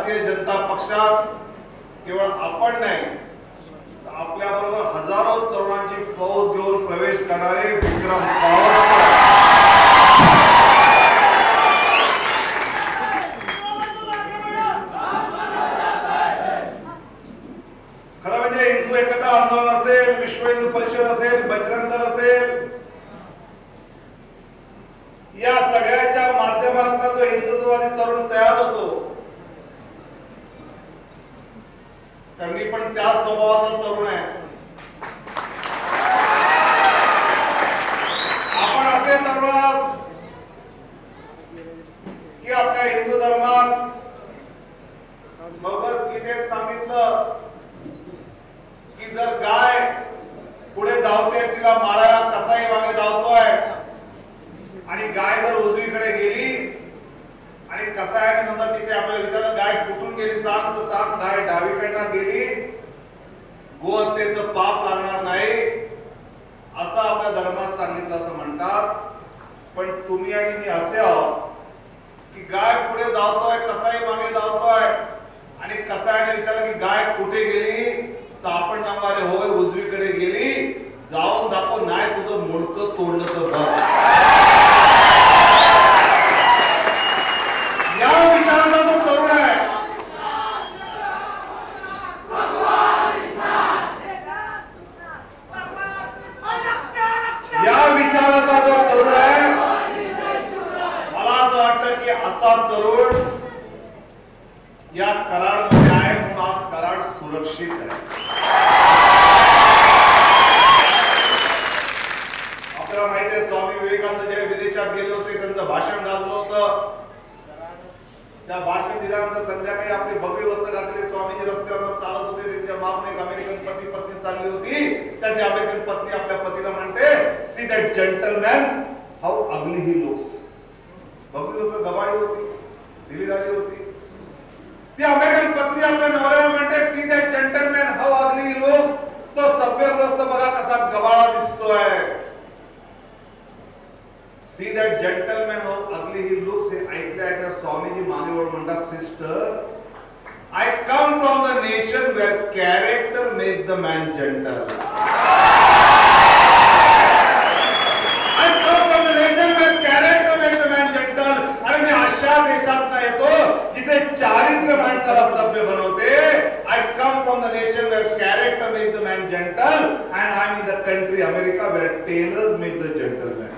भारतीय जनता पक्षात केवळ आपण नाही, आपल्या बरोबर हजारो तरुणांची फौज घेऊन प्रवेश करणारे विक्रम सावरकर, खरं म्हणजे हिंदू एकता आंदोलन असेल, विश्व हिंदू परिषद असेल, बजरंग दल असेल, या सगळ्याच्या माध्यमातून जो हिंदुत्ववादी तरुण तयार होतो, त्यांनी पण त्या स्वभावाचा तरुण आहे. आपण असे तरुण आहोत की आपल्या हिंदू धर्मात भगवद्गीतेत सांगितलं की जर गाय पुढे धावते, तिला मारायला कसाही मागे धावतोय, आणि गाय जर उजवीकडे गेली आणि कसायाने समजा तिथे आपल्याला विचारलं गाय कुठून गेली सांग, तर सांग गाय डावीकडनं गेली, गोहत्येचं पाप लागणार नाही असं आपल्या धर्मात सांगितलं असं म्हणतात. पण तुम्ही आणि मी असे आहोत की गाय पुढे धावतोय, कसाई मागे धावतोय, आणि कसायाने विचारलं की गाय कुठे गेली, तर आपण सांगू अरे होय उजवीकडे गेली, जाऊन दाखव, नाही तुझं मुडकं तोडलं तर बघ. या विचाराचा तो तरुण आहे. या विचाराचा जो तरुण आहे, मला असं वाटतं की असा तरुण या कराडमध्ये आहे, म्हणून आज कराड सुरक्षित आहे. आपल्याला माहिती आहे स्वामी विवेकानंद जेव्हा विदेशात गेले होते, त्यांचं भाषण गाजलं होतं. त्या भाषण दिल्यानंतर संध्याकाळी आपली भगवी वस्त्र घातलेले स्वामीजी रस्त्यावर चालत होते. त्यांच्या मागून एक अमेरिकन पत्नी चालली होती. त्यांची अमेरिकन पत्नी आपल्या पतीला म्हणते, see that gentleman how ugly he looks. भगवी वस्त्र गवाळी होती, ढिली झाली होती. ती अमेरिकन पत्नी आपल्या नवऱ्याला म्हणते, see that gentleman how ugly he looks. तो सभ्यग्रस्त बघा कसा गवाळा दिसतोय. C that gentleman how ugly he looks हे ऐकल्या स्वामीजी मागे वळून म्हणतात, sister I come from the nation where character makes the man gentle. I come from the nation where character makes the man gentle. अरे मी अशा देशात येतो जिथे चारित्र्य माणसाला सभ्य बनवते. I come from the nation where character makes the man gentle, and I am in the country America where tailors make the gentleman.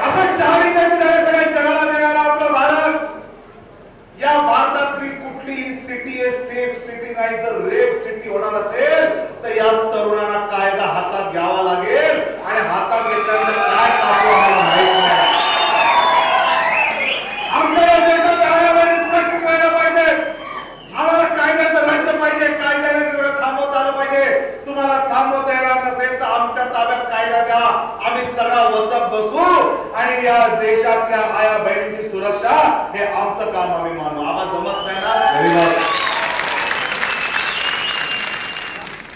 आपण चारित्र्याची धडे सगळ्या जगाला देणारा आपला भारत. या भारतातली कुठलीही सिटी हे सेफ सिटी नाही, तर रेप सिटी होणार असेल तर या तरुणांना कायदा हातात घ्यावा लागेल, आणि हातात घेतल्यानंतर काय टाकू आम्हाला माहित नाही. आमच्या देशात कायदा सुरक्षित व्हायला पाहिजे. आम्हाला कायद्याचं राज्य पाहिजे, कायद्याने थांबवता आलं पाहिजे. तुम्हाला थांबवता येणार नसेल तर आमच्या ताब्यात कायदा द्या, आम्ही सगळा वचक बसू, आणि या देशातल्या आया बहिणींची सुरक्षा हे आमचं काम आम्ही मानू. आम्हाला जमत नाही ना.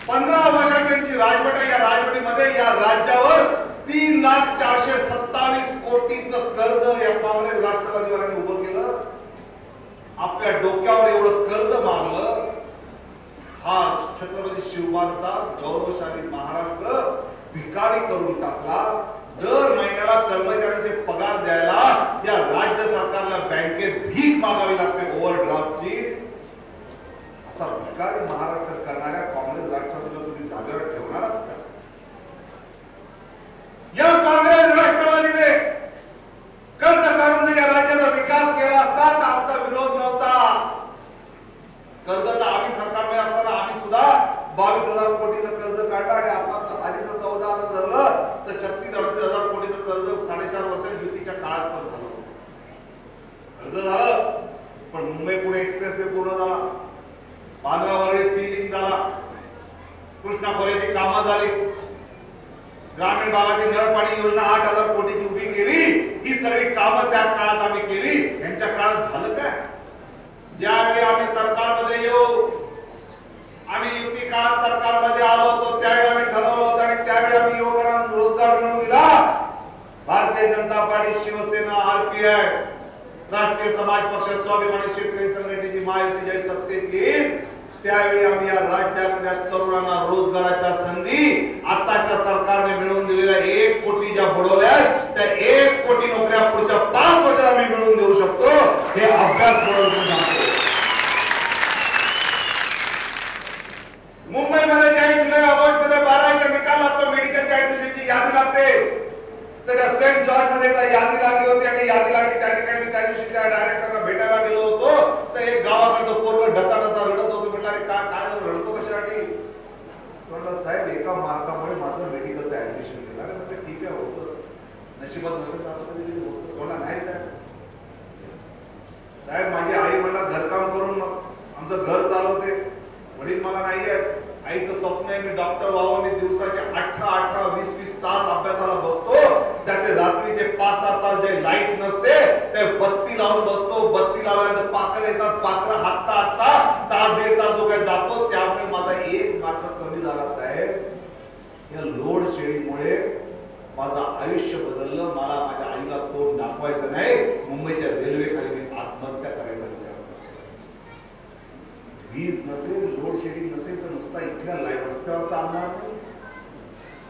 15 वर्षांची राजवट आहे. या राजवटीमध्ये या राज्यावर 3,427 कोटीचं कर्ज या काँग्रेस राष्ट्रवादीवाल्यांनी उभं केलं. आपल्या डोक्यावर एवढं कर्ज मारलं. हा छत्रपती शिवबांचा गौरवशाली महाराष्ट्र भिकारी करून टाकला. दर महिन्याला कर्मचाऱ्यांचे पगार द्यायला या राज्य सरकारला बँकेत भीक मागावी लागते ओव्हरड्राफ्टची. असा भिकारी महाराष्ट्र करणाऱ्या काँग्रेस राष्ट्रवादीला तुम्ही जागेवर ठेवणार आहात का? या काँग्रेस राष्ट्रवादीने कर्ज काढून या राज्याचा विकास केला असता तर आमचा विरोध नव्हता. कर्ज तर आम्ही सरकारमध्ये असताना आम्ही सुद्धा 22,000 कोटीचं कर्ज काढलं, आणि आता आधी तर 14,000 धरलं तर 36-38,000 कोटीचं कर्ज 4.5 वर्षात युतीच्या काळात पण झालं. कर्ज झालं, पण मुंबई पुणे एक्सप्रेस वे पूर्ण झाला, बांद्रा वरळी सी लिंक झाला, कृष्णा खोऱ्याची कामं झाली, ग्रामीण भागाची नळ पाणी योजना 8,000 कोटीची उभी केली. ही सगळी कामं त्या काळात आम्ही केली. यांच्या काळात झालं काय? ज्यावेळी आम्ही सरकारमध्ये येऊ, आम्ही युती काळात सरकारमध्ये आलो होतो, त्यावेळी आम्ही ठरवलं होतं, आणि त्यावेळी आम्ही युवकांना रोजगार मिळवून दिला. भारतीय जनता पार्टी, शिवसेना, आरपीआय, राष्ट्रीय समाज पक्ष स्वाभिमानी शेतकरी संघटनेची महायुती ज्यावेळी सत्तेत येईल त्यावेळी आम्ही या राज्यातल्या तरुणांना रोजगाराच्या संधी आताच्या सरकारने मिळवून दिलेल्या 1 कोटी ज्या बुडवल्या त्या 1 कोटी नोकऱ्या पुढच्या 5 वर्षात आम्ही मिळवून देऊ शकतो हे अभ्यास करून सांगतो. मुंबईमध्ये ज्यावेळी जुलै ऑगस्ट मध्ये 12चा निकाल लागतो मेडिकलच्या ऍडमिशनची यादी लागते तर त्या सेंट जॉर्ज मध्ये यादी लागली होती आणि यादी लागली त्या ठिकाणी मी त्या दिवशी त्या डायरेक्टरला भेटायला गेलो होतो तर एक गावाकडचं पोरग ढसाढसा रडत होतो. म्हटलं अरे काय रडतो कशासाठी? म्हटलं साहेब एका मार्कामुळे माझं मेडिकलचं ऍडमिशन केलं. अरे म्हटलं ठीक आहे होतं नशिबात नसेल असं कधी होतं कोणा नाही साहेब. साहेब माझी आई मला घरकाम करून आमचं घर चालवते वडील मला नाही आहेत. आईचं स्वप्न आहे मी डॉक्टर व्हावं. मी दिवसाचे 18 20 तास अभ्यासाला बसतो त्याचे रात्रीचे 5-6 तास जे लाईट नसते ते बत्ती लावून बसतो. बत्ती लावल्यानंतर पाखरं येतात पाखरं हाकता तास 1.5 तास जो काही जातो त्यामुळे माझा 1 मार्क कमी झाला साहेब. या लोड शेडिंगमुळे माझं आयुष्य बदललं. मला माझ्या आईला तोंड दाखवायचं नाही. मुंबईच्या रेल्वे खाली मी आत्महत्या करायचा विचार वीज नसेल लोड शेडिंग नसेल तर नुसता इथल्या रस्त्यावर चालणार नाही.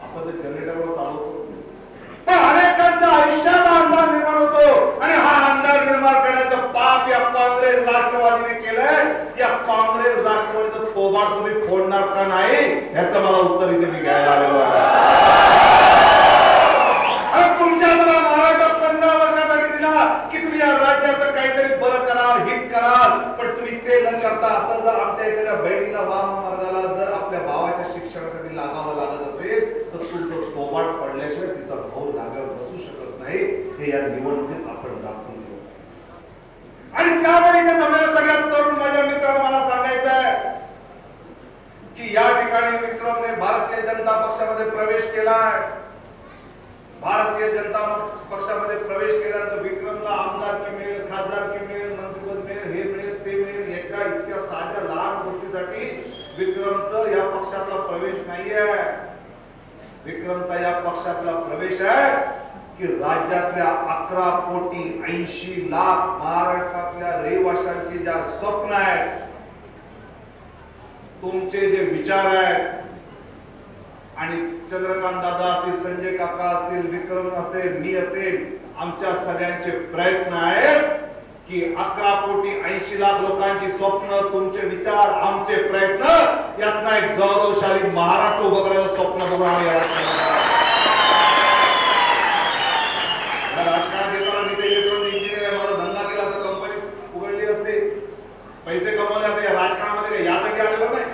आपण जर जनरेटरवर चालवतो पण अनेकांच्या आयुष्यात अंधार निर्माण होतो आणि हा अंधार निर्माण करण्याचं पाप या काँग्रेस राष्ट्रवादीने केलंय. या काँग्रेस राष्ट्रवादीचं थोबाड तुम्ही फोडणार का नाही याचं मला उत्तर इथे मी घ्यायला आलेलो आहे. तुमच्या मला महाराष्ट्र 15 वर्षासाठी दिला की तुम्ही या राज्याचं काहीतरी बरं कराल हित कराल पण तुम्ही ते न करता असं जर आमच्या एखाद्या बहिणीला वाममार्गाला जर आपल्या भावाच्या शिक्षणासाठी लागावं लागत असेल तर तुमचं थोबाड पडल्याशिवाय तिचा भाऊ जागेवर बसू शकत नाही. हे या निवडणुकीत आपण दाखवून देऊ. आणि त्यामुळे इथे जमलेल्या सगळ्यात तरुण माझ्या मित्रांना मला सांगायचं आहे की या ठिकाणी विक्रमने भारतीय जनता पक्षामध्ये प्रवेश केलाय. भारतीय जनता पक्षामध्ये प्रवेश केल्यानंतर विक्रमला आमदारकी मिळेल खासदारकी मिळेल मंत्रिपद मिळेल हे मिळेल ते मिळेल याच्या इतक्या साध्या लहान गोष्टीसाठी विक्रमचा या पक्षातला प्रवेश नाहीये. विक्रमचा या पक्षातला प्रवेश आहे की राज्यातल्या 11 कोटी 80 लाख महाराष्ट्रातल्या रहिवाशांची ज्या स्वप्न आहेत तुमचे जे विचार आहेत आणि चंद्रकांत दादा असतील संजय काका असतील विक्रम असेल मी असेल आमच्या सगळ्यांचे प्रयत्न आहेत की 11 कोटी 80 लाख लोकांची स्वप्न तुमचे विचार आमचे प्रयत्न यातनं एक गौरवशाली महाराष्ट्र उभं करायचं स्वप्न बघून आम्ही राजकारणात येताना मी ते इलेक्ट्रॉनिक इंजिनियर आहे. माझा धंदा केला तर कंपनी उघडली असते पैसे कमवले असते. या राजकारणामध्ये यासाठी आलेलो नाही.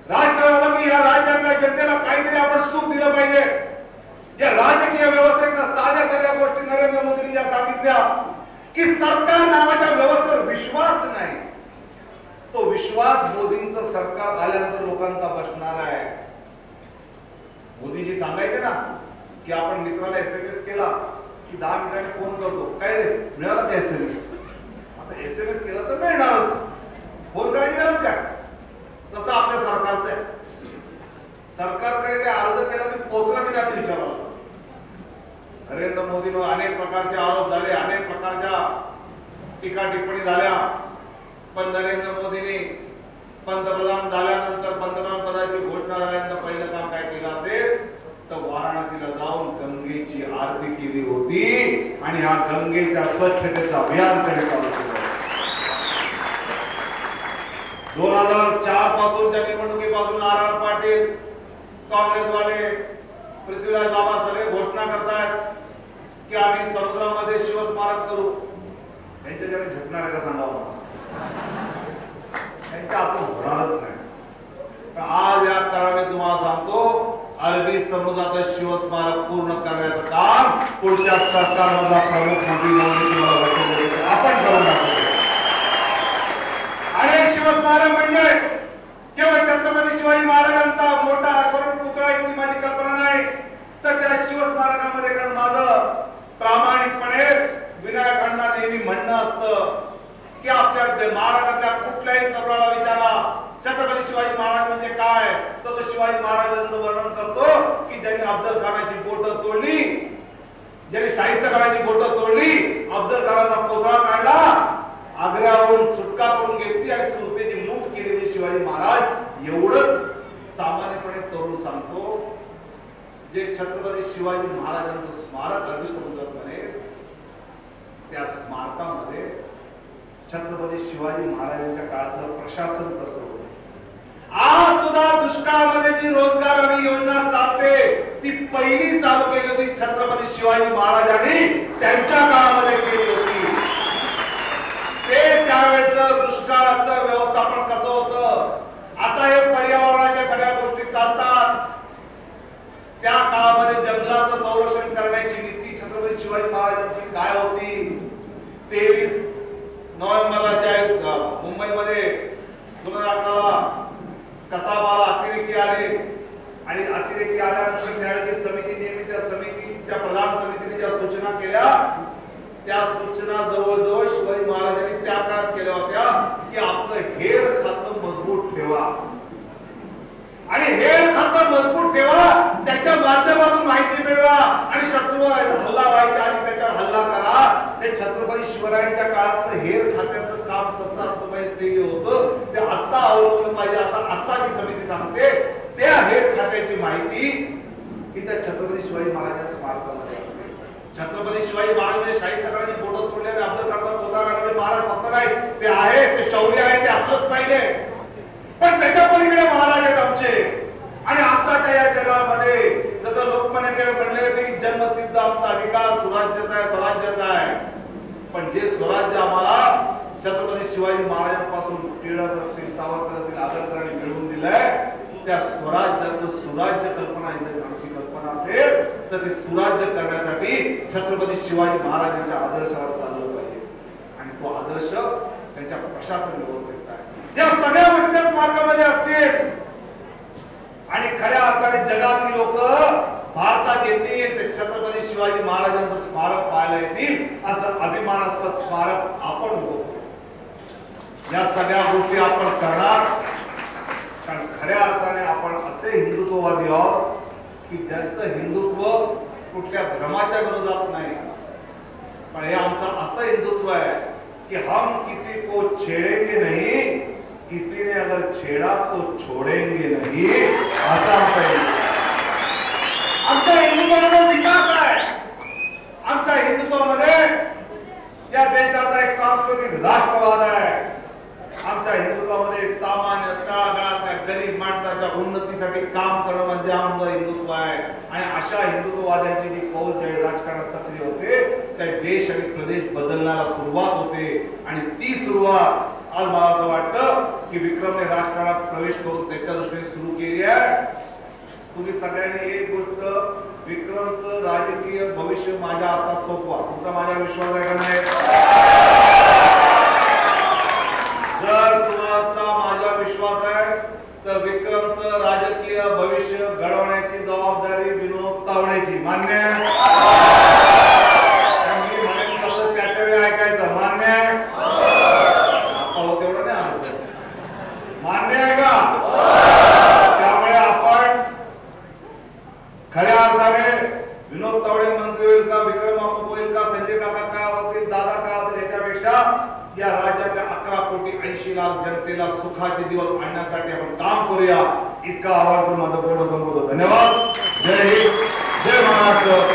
राष्ट्रवादी या राज्यातल्या जनतेला काहीतरी आपण सुख दिलं पाहिजे. या राजकीय व्यवस्थेत साध्या गोष्टी नरेंद्र मोदींनी या सांगितल्या की सरकार नावाच्या व्यवस्थेवर विश्वास नाही. तो विश्वास मोदींचं सरकार आल्यानंतर लोकांचा बसणार आहे. मोदीजी सांगायचे ना की आपण मित्राला SMS केला की 10 मिनिटांनी फोन करतो. काय रे मिळाला का SMS? आता SMS केला तर मिळणारच. फोन करायची गरज काय? तसं आपल्या सरकारचं आहे. सरकारकडे काय अर्ज केला की पोहोचला की नाही विचारावं. नरेंद्र मोदींवर अनेक प्रकारचे आरोप झाले अनेक प्रकारच्या टीका टिप्पणी झाल्या पण नरेंद्र मोदींनी पंतप्रधान झाल्यानंतर पंतप्रधान पदाची घोषणा झाल्यानंतर पहिलं काम काय केलं असेल तर वाराणसीला जाऊन गंगेची आरती केली होती आणि हा गंगेच्या स्वच्छतेचं अभियान त्यांनी चालू केलं. 2004 पासून त्या निवडणुकीपासून RR पाटील काँग्रेसवाले पृथ्वीराज बाबा सगळे घोषणा करतात की आम्ही समुद्रामध्ये शिवस्मारक करू. त्यांच्या ज्याने झटणार आहे का सांगावं त्यांच्या आपण होणारच नाही. पण आज या कारणाने तुम्हाला सांगतो अरबी समुद्राचं शिवस्मारक पूर्ण करण्याचं काम पुढच्या सरकारमधला प्रमुख मंत्री म्हणून आपण करून टाकू. आणि शिवस्मारक म्हणजे केवळ छत्रपती शिवाजी महाराजांचा मोठा आठवण पुतळा इतकी माझी कल्पना नाही तर त्या शिवस्मारकामध्ये कारण माझं प्रामाणिकपणे विनायक अण्णा नेहमी म्हणणं असतं की आपल्या महाराष्ट्रातल्या कुठल्याही तरुणाला विचारा छत्रपती शिवाजी महाराज म्हणजे काय तर तो शिवाजी महाराजांचं वर्णन करतो की ज्यांनी अफजल खानाची बोटं तोडली ज्यांनी शाहिस्तेखानाची बोटं तोडली अफजल अफजलखानाचा पुतळा काढला, आग्र्यावरून सुटका करून घेतली आणि सुरतेची लूट केली म्हणजे शिवाजी महाराज. एवढंच सामान्यपणे तरुण सांगतो. जे छत्रपती शिवाजी महाराजांचं स्मारक अगदी सुंदरपणे, त्या स्मारकामध्ये छत्रपती शिवाजी महाराजांच्या काळातलं प्रशासन कसं होतं. आज सुद्धा दुष्काळामध्ये जी रोजगार आणि योजना चालते ती पहिली चालू केली होती छत्रपती शिवाजी महाराजांनी त्यांच्या काळामध्ये केली होती. ते त्यावेळेचं दुष्काळाचं व्यवस्थापन कसं होतं. आता हे पर्यावरणाच्या सगळ्या गोष्टी चालतात. त्या काळामध्ये जंगलाचं संरक्षण करण्याची नीती छत्रपती शिवाजी महाराजांची काय होती. 23 नोव्हेंबरला ज्या मुंबईमध्ये कसाबाला अतिरेकी आले आणि अतिरेकी आल्यानंतर त्यावेळी समिती नेमली, त्या समितीच्या प्रधान समितीने ज्या सूचना केल्या त्या सूचना जवळजवळ शिवाजी महाराजांनी त्या काळात केल्या होत्या की आपलं हेर खातं मजबूत ठेवा आणि हेर खातं मजबूत ठेवा, त्याच्या माध्यमातून माहिती मिळवा आणि शत्रूवर हल्ला व्हायचा आणि त्याच्यावर हल्ला करा. हे छत्रपती शिवरायांच्या काळातलं हेर खात्याचं काम कसं असतं पाहिजे ते जे होतं ते आता अवलंबलं पाहिजे असं आता ती समिती सांगते. त्या हेर खात्याची माहिती की त्या छत्रपती शिवाजी महाराजांच्या स्मारकामध्ये असते. छत्रपती शिवाजी महाराज शाही सगळ्यांनी बोटं तोडले आणि अफजलखानाचा पुतळा काढला. महाराज फक्त नाही, ते आहे, ते शौर्य आहे, ते असलंच पाहिजे. पण त्याच्या पलीकडे महाराज आहेत आमचे. आणि आताच्या या जगामध्ये जसं लोकमान्य म्हणले होते की जन्मसिद्ध आमचा अधिकार सुराज्याचा आहे, स्वराज्याचा आहे. पण जे स्वराज्य आम्हाला छत्रपती शिवाजी महाराजांपासून टिळक असतील, सावरकर असतील, आगरकरांनी मिळवून दिलंय, त्या स्वराज्याचं सुराज्य कल्पना आमची कल्पना असेल तर ते सुराज्य करण्यासाठी छत्रपती शिवाजी महाराजांच्या आदर्शावर चाललं पाहिजे. आणि तो आदर्श त्यांच्या प्रशासन व्यवस्थेचा आहे. या सगळ्या गोष्टी त्या स्मारकामध्ये असतील आणि खऱ्या अर्थाने जगातली लोक भारतात येतील ते छत्रपती शिवाजी महाराजांचं स्मारक पाहायला येतील असं अभिमानास्पद स्मारक आपण उभं. या सगळ्या गोष्टी आपण करणार कारण खऱ्या अर्थाने आपण असे हिंदुत्ववादी आहोत की ज्यांचं हिंदुत्व कुठल्या धर्माच्या विरोधात नाही, पण हे आमचं असं हिंदुत्व आहे कि हम किसी को छेड़ेंगे नहीं, किसी ने अगर छेड़ा तो छोड़ेंगे नहीं. ऐसा आमच्या हिंदुत्वामध्ये विकास आहे. आमच्या हिंदुत्वामध्ये या देशाचा एक सांस्कृतिक राष्ट्रवाद आहे. आमच्या हिंदुत्वामध्ये सामान्य तळागाळातल्या गरीब माणसाच्या उन्नतीसाठी काम करणं म्हणजे आमचं हिंदुत्व आहे. आणि अशा हिंदुत्ववाद्यांची जी फौज ज्या राजकारणात सक्रिय होते त्या देश आणि प्रदेश बदलण्याला सुरुवात होते. आणि ती सुरुवात आज मला असं वाटतं की विक्रमने राजकारणात प्रवेश करून त्याच्या दृष्टीने सुरू केली आहे. तुम्ही सगळ्यांनी एक गोष्ट, विक्रमचं राजकीय भविष्य माझ्या हातात सोपवा. तुमचा माझ्या विश्वास आहे का नाही? जर तुम्हाला माझा विश्वास आहे तर विक्रमचं राजकीय भविष्य घडवण्याची जबाबदारी विनोद तावडेची. मान्य आहे? मी म्हणेन तसं त्याच्या वेळी ऐकायचं. मान्य आहे? तेवढं नाही मान्य आहे का? त्यामुळे आपण खऱ्या अर्थाने विनोद तावडे मंत्री होईल का, विक्रम बापू होईल का, संजय काका काय होतील, दादा काय होतील, याच्यापेक्षा या राज्याच्या 11 कोटी 80 लाख जनतेला सुखाचे दिवस आणण्यासाठी आपण काम करूया. इतका आवाज करून माझं बोलणं संपवतो. धन्यवाद. जय हिंद, जय महाराष्ट्र.